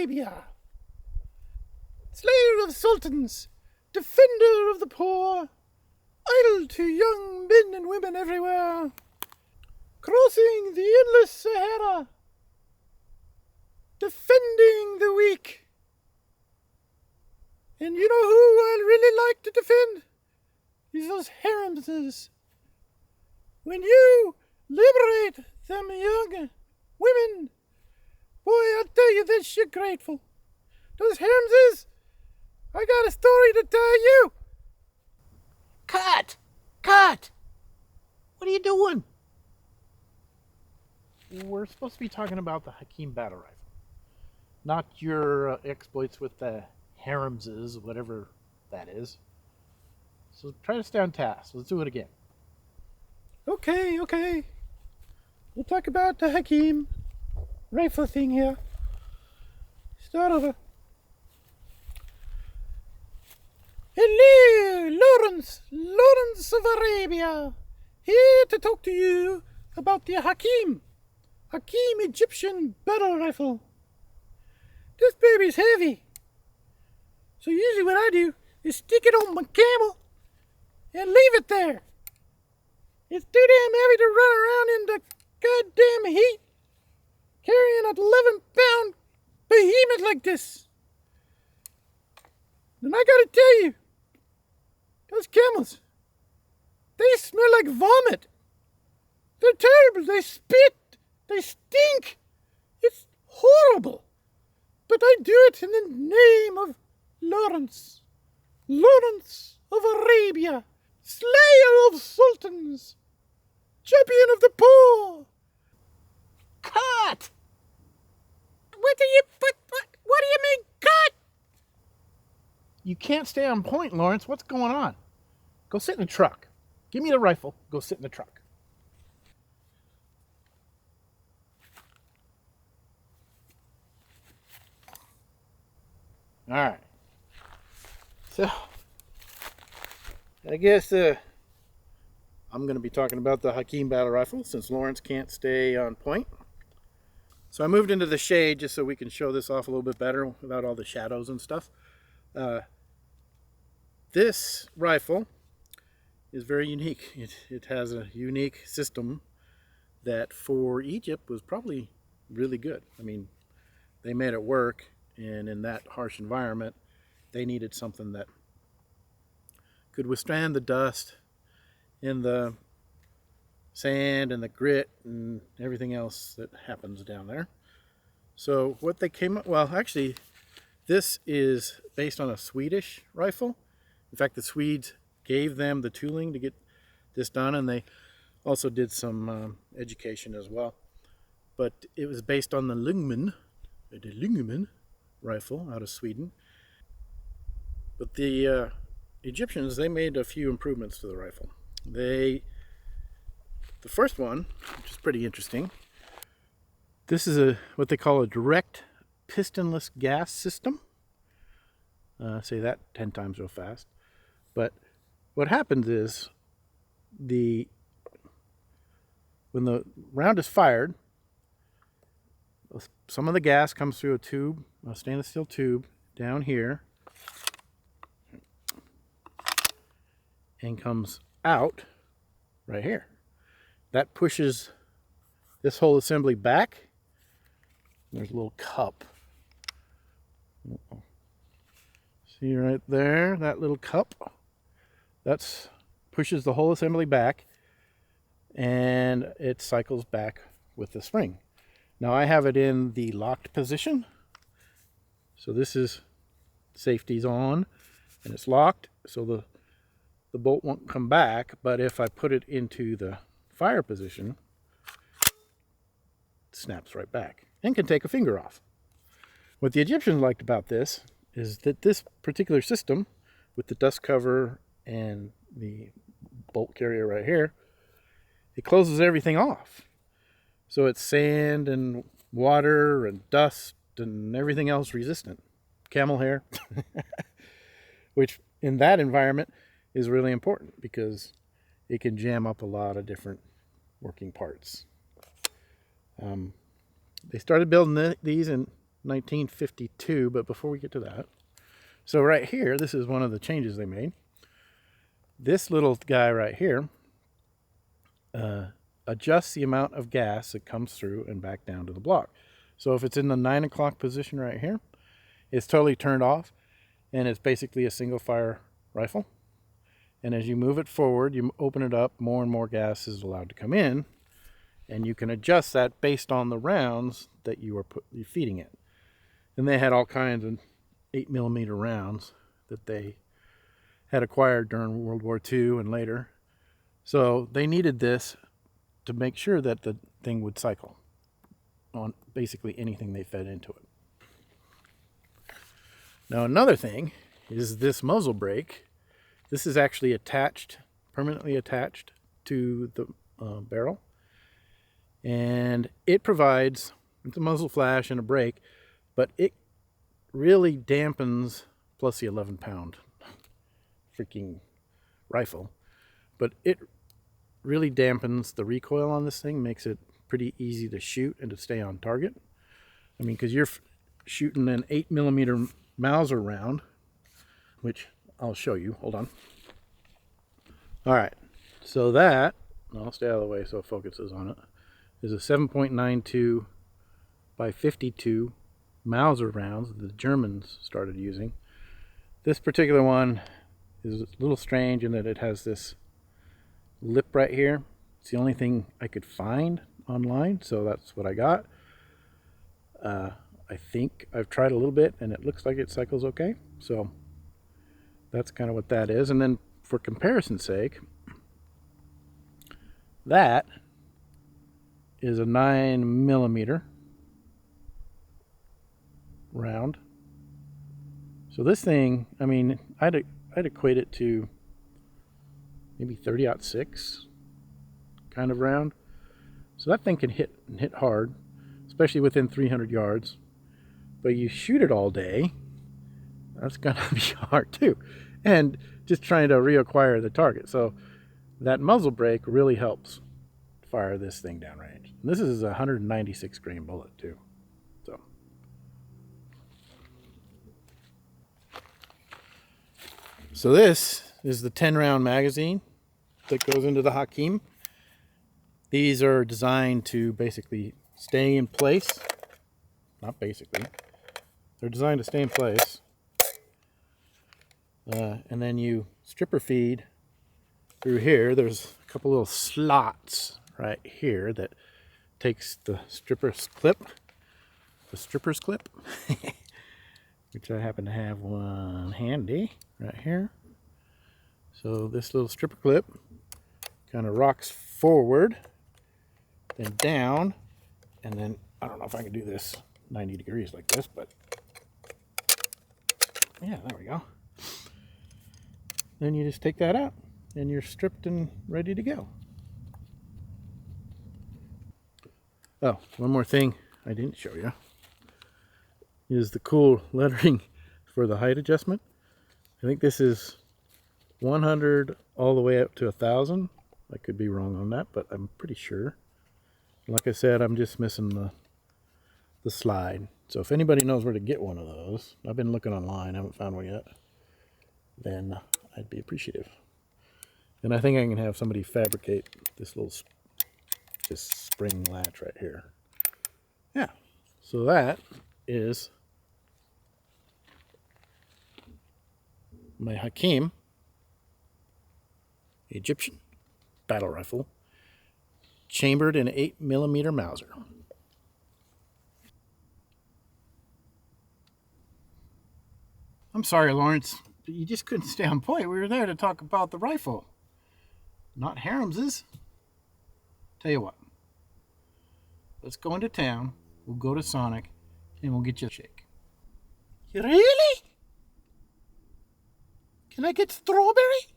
Arabia, slayer of sultans, defender of the poor, idol to young men and women everywhere, crossing the endless Sahara, defending the weak. And you know who I really like to defend? Is those harems. When you liberate them young women, boy, I'll tell you this, you're grateful. Those harems, I got a story to tell you. Cut! Cut! What are you doing? We're supposed to be talking about the Hakim battle rifle, not your exploits with the harems, whatever that is. So try to stay on task. Let's do it again. Okay. We'll talk about the Hakim rifle thing here. Start over. Hello, Laurence of Arabia, here to talk to you about the Hakim Egyptian battle rifle. This baby's heavy, so usually what I do is stick it on my camel and leave it there. It's too damn heavy to run around in the goddamn heat carrying an 11-pound behemoth like this. And I gotta tell you, those camels, they smell like vomit. They're terrible. They spit. They stink. It's horrible. But I do it in the name of Laurence of Arabia, slayer of sultans, champion of the poor. Cut! What do you mean, cut? You can't stay on point, Laurence. What's going on? Go sit in the truck. Give me the rifle. Go sit in the truck. All right. So, I guess I'm going to be talking about the Hakim battle rifle since Laurence can't stay on point. So I moved into the shade just so we can show this off a little bit better without all the shadows and stuff. This rifle is very unique. It has a unique system that for Egypt was probably really good. I mean, they made it work, and in that harsh environment, they needed something that could withstand the dust and the sand and the grit and everything else that happens down there. So what they came up, well, actually, this is based on a Swedish rifle. In fact, the Swedes gave them the tooling to get this done, and they also did some education as well. But it was based on the Lungman rifle out of Sweden. But the Egyptians, they made a few improvements to the rifle. The first one, which is pretty interesting, this is what they call a direct pistonless gas system. Say that 10 times real fast. But what happens is when the round is fired, some of the gas comes through a tube, a stainless steel tube down here, and comes out right here. That pushes this whole assembly back. There's a little cup. See right there, that little cup? That pushes the whole assembly back, and it cycles back with the spring. Now I have it in the locked position. So this is safety's on, and it's locked, so the bolt won't come back. But if I put it into the fire position, it snaps right back and can take a finger off. What the Egyptians liked about this is that this particular system with the dust cover and the bolt carrier right here, it closes everything off. So it's sand and water and dust and everything else resistant. Camel hair, which in that environment is really important because it can jam up a lot of different working parts. They started building these in 1952, but before we get to that, so right here, this is one of the changes they made. This little guy right here adjusts the amount of gas that comes through and back down to the block. So if it's in the 9 o'clock position right here, it's totally turned off, and it's basically a single fire rifle. And as you move it forward, you open it up, more and more gas is allowed to come in, and you can adjust that based on the rounds that you're feeding it. And they had all kinds of 8mm rounds that they had acquired during World War II and later. So they needed this to make sure that the thing would cycle on basically anything they fed into it. Now another thing is this muzzle brake. This is actually attached, permanently attached to the barrel. And it provides, it's a muzzle flash and a brake, but it really dampens, plus the 11-pound freaking rifle, but it really dampens the recoil on this thing, makes it pretty easy to shoot and to stay on target. I mean, because you're shooting an 8mm Mauser round, which I'll show you. Hold on. All right, so that, I'll stay out of the way so it focuses on it, is a 7.92 by 52 Mauser rounds that the Germans started using. This particular one is a little strange in that it has this lip right here. It's the only thing I could find online, so that's what I got. I think I've tried a little bit and it looks like it cycles okay, so that's kind of what that is. And then for comparison's sake, that is a 9mm round. So this thing, I mean, I'd equate it to maybe 30-06 kind of round. So that thing can hit hard, especially within 300 yards. But you shoot it all day, that's gonna be hard too. And just trying to reacquire the target. So that muzzle brake really helps fire this thing downrange. And this is a 196 grain bullet too. So this is the 10-round magazine that goes into the Hakim. These are designed to basically stay in place. Not basically. They're designed to stay in place. And then you stripper feed through here. There's a couple little slots right here that takes the stripper's clip. Which I happen to have one handy right here. So this little stripper clip kind of rocks forward, then down, and then I don't know if I can do this 90 degrees like this, but yeah, there we go. Then you just take that out and you're stripped and ready to go. Oh, one more thing I didn't show you is the cool lettering for the height adjustment. I think this is 100 all the way up to 1,000. I could be wrong on that, but I'm pretty sure. Like I said, I'm just missing the slide. So if anybody knows where to get one of those, I've been looking online, I haven't found one yet, then I'd be appreciative. And I think I can have somebody fabricate this spring latch right here. Yeah, so that is my Hakim Egyptian battle rifle, chambered in 8mm Mauser. I'm sorry, Lawrence, but you just couldn't stay on point. We were there to talk about the rifle, not Harim's. Tell you what, let's go into town, we'll go to Sonic, and we'll get you a shake. Really? Can I get strawberry?